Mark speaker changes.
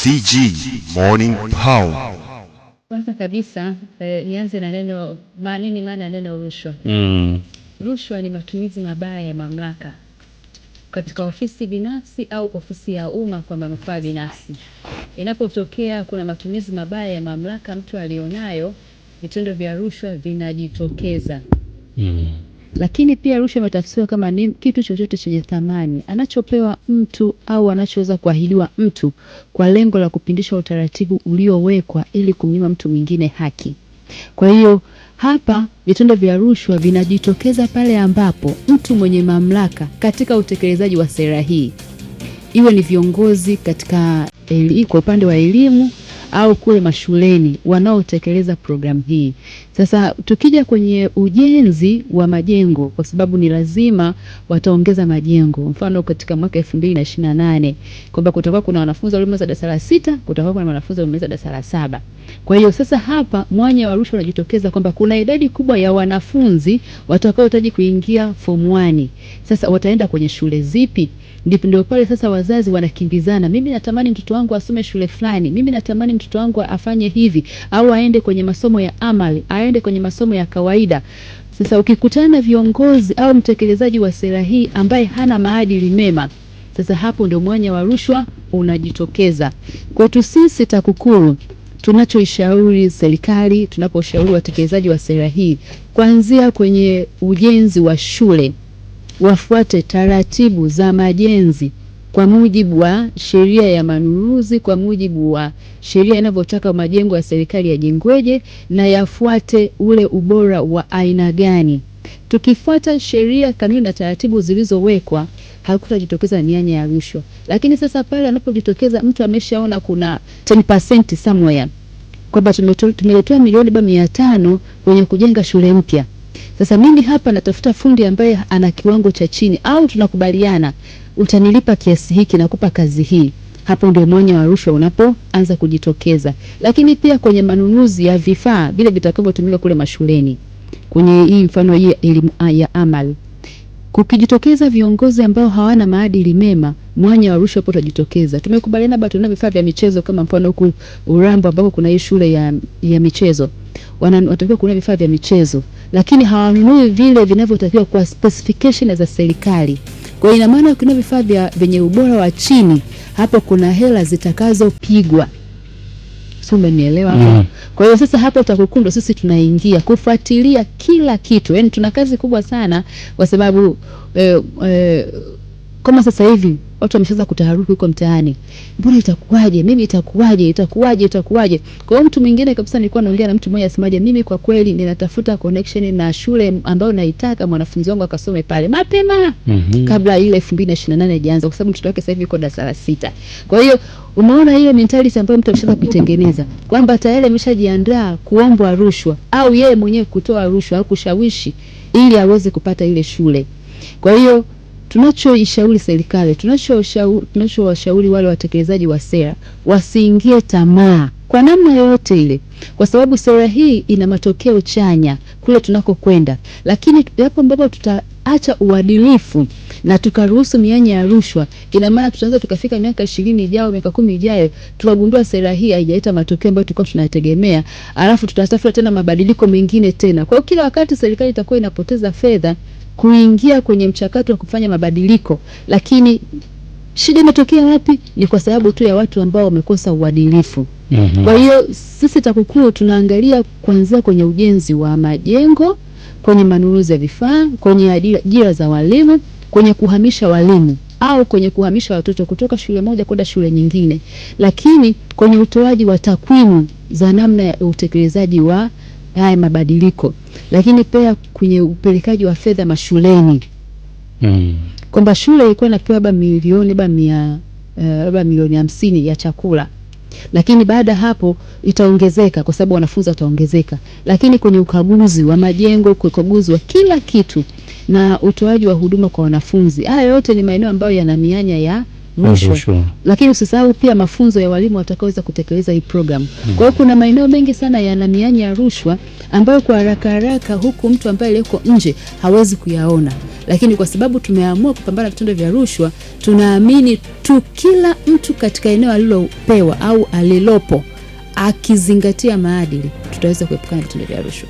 Speaker 1: CG Morning Power.
Speaker 2: Kwanza kabisa nianze na neno maana neno rushwa. Rushwa ni matumizi mabaya ya mamlaka katika ofisi binafsi au ofisi ya umma kwa manufaa binafsi. Inapotokea kuna matumizi mabaya ya mamlaka mtu alionayo, vitendo vya rushwa vinajitokeza. Lakini pia rushwa imetafsiriwa kama ni kitu chochote chenye thamani anachopewa mtu au anachoweza kuahidiwa mtu kwa lengo la kupindisha utaratibu uliowekwa ili kumnyima mtu mwingine haki. Kwa hiyo hapa vitendo vya rushwa vinajitokeza pale ambapo mtu mwenye mamlaka katika utekelezaji wa sera hii, iwe ni viongozi katika kwa upande wa elimu au kule mashuleni wanaotekeleza programu hii. Sasa tukija kwenye ujenzi wa majengo, kwa sababu ni lazima wataongeza majengo. Mfano katika mwaka 2028 kwamba kutakuwa kuna wanafunzi waliomaliza darasa la 6, kutakuwa kuna wanafunzi waliomaliza darasa la 7. Kwa hiyo sasa hapa mwanya wa rushwa unajitokeza kwamba kuna idadi kubwa ya wanafunzi watakaohitaji kuingia form 1. Sasa wataenda kwenye shule zipi? Ndio pale sasa wazazi wanakimbizana, mimi natamani mtoto wangu asome shule fulani, mimi natamani mtoto wangu afanye hivi, au aende kwenye masomo ya amali, aende kwenye masomo ya kawaida. Sasa ukikutana na viongozi au mtekelezaji wa sera hii ambaye hana maadili mema, sasa hapo ndio mwanya wa rushwa unajitokeza. Kwetu sisi TAKUKURU tunachoishauri serikali, tunaposhauri watekelezaji wa sera hii, kuanzia kwenye ujenzi wa shule wafuate taratibu za majenzi kwa mujibu wa sheria ya manunuzi, kwa mujibu wa sheria inavyotaka majengo ya serikali yajengweje, na yafuate ule ubora wa aina gani. Tukifuata sheria, kanuni na taratibu zilizowekwa, hakutajitokeza mianya ya rushwa. Lakini sasa pale anapojitokeza mtu ameshaona kuna 10% somewhere kwamba tumeletewa milioni 500 kwenye kujenga shule mpya. Sasa mimi hapa natafuta fundi ambaye ana kiwango cha chini, au tunakubaliana utanilipa kiasi hiki na kupa kazi hii. Hapo ndio mwanya wa rushwa unapoanza kujitokeza. Lakini pia kwenye manunuzi ya vifaa vile vitakavyotumika kule mashuleni, kwenye hii mfano hii elimu ya amali, kukijitokeza viongozi ambao hawana maadili mema, mwanya wa rushwa hapo utajitokeza. Tumekubaliana bado tuna vifaa vya michezo, kama mfano huku Urambo ambako kuna hii shule ya michezo, wanatakiwa kuna vifaa vya michezo, lakini hawanunui vile vinavyotakiwa kwa specification za serikali. Kwa ina maana kuna vifaa vyenye ubora wa chini, hapo kuna hela zitakazopigwa. Sio, umenielewa hapo? Kwa hiyo sasa hapo TAKUKURU sisi tunaingia kufuatilia kila kitu. Yaani tuna kazi kubwa sana, kwa sababu kama sasa hivi watu wameshaanza kutaharuki huko mtaani. Mbona itakuwaje? Mimi itakuwaje? Kwa hiyo mtu mwingine kabisa, nilikuwa naongea na mtu mmoja asemaje, mimi kwa kweli ninatafuta connection na shule ambayo naitaka mwanafunzi wangu akasome pale mapema kabla ile 2028 haijaanza, kwa sababu mtoto wake sasa hivi yuko darasa la 6. Kwa hiyo umeona ile mentality ambayo mtu ameshaanza kuitengeneza kwamba tayari ameshajiandaa kuombwa rushwa au yeye mwenyewe kutoa rushwa au kushawishi ili aweze kupata ile shule. Kwa hiyo tunachoishauri serikali, tunachowashauri wale watekelezaji wa sera, wasiingie tamaa kwa namna yoyote ile, kwa sababu sera hii ina matokeo chanya kule tunakokwenda. Lakini hapo ambapo tutaacha uadilifu na tukaruhusu mianya ya rushwa, ina maana tutaanza tukafika miaka 20 ijayo, miaka 10 ijayo, tukagundua sera hii haijaleta matokeo ambayo tulikuwa tunategemea, alafu tutatafuta tena mabadiliko mengine tena. Kwa hiyo kila wakati serikali itakuwa inapoteza fedha kuingia kwenye mchakato wa kufanya mabadiliko, lakini shida imetokea wapi? Ni kwa sababu tu ya watu ambao wamekosa uadilifu. Kwa hiyo sisi TAKUKURU tunaangalia kuanzia kwenye ujenzi wa majengo, kwenye manunuzi ya vifaa, kwenye ajira za walimu, kwenye kuhamisha walimu au kwenye kuhamisha watoto kutoka shule moja kwenda shule nyingine, lakini kwenye utoaji wa takwimu za namna ya utekelezaji wa haya mabadiliko, lakini pia kwenye upelekaji wa fedha mashuleni. Kwamba shule ilikuwa inapewa milioni 50 ya chakula, lakini baada hapo itaongezeka kwa sababu wanafunzi wataongezeka. Lakini kwenye ukaguzi wa majengo, ukaguzi wa kila kitu na utoaji wa huduma kwa wanafunzi, haya yote ni maeneo ambayo yana mianya ya rushwa. Lakini usisahau pia mafunzo ya walimu watakaoweza kutekeleza hii program. Kwa hiyo kuna maeneo mengi sana yana mianya ya rushwa ambayo kwa haraka huku mtu ambaye yuko nje hawezi kuyaona. Lakini kwa sababu tumeamua kupambana na vitendo vya rushwa, tunaamini tu kila mtu katika eneo alilopewa au alilopo akizingatia maadili, tutaweza kuepukana na vitendo vya rushwa.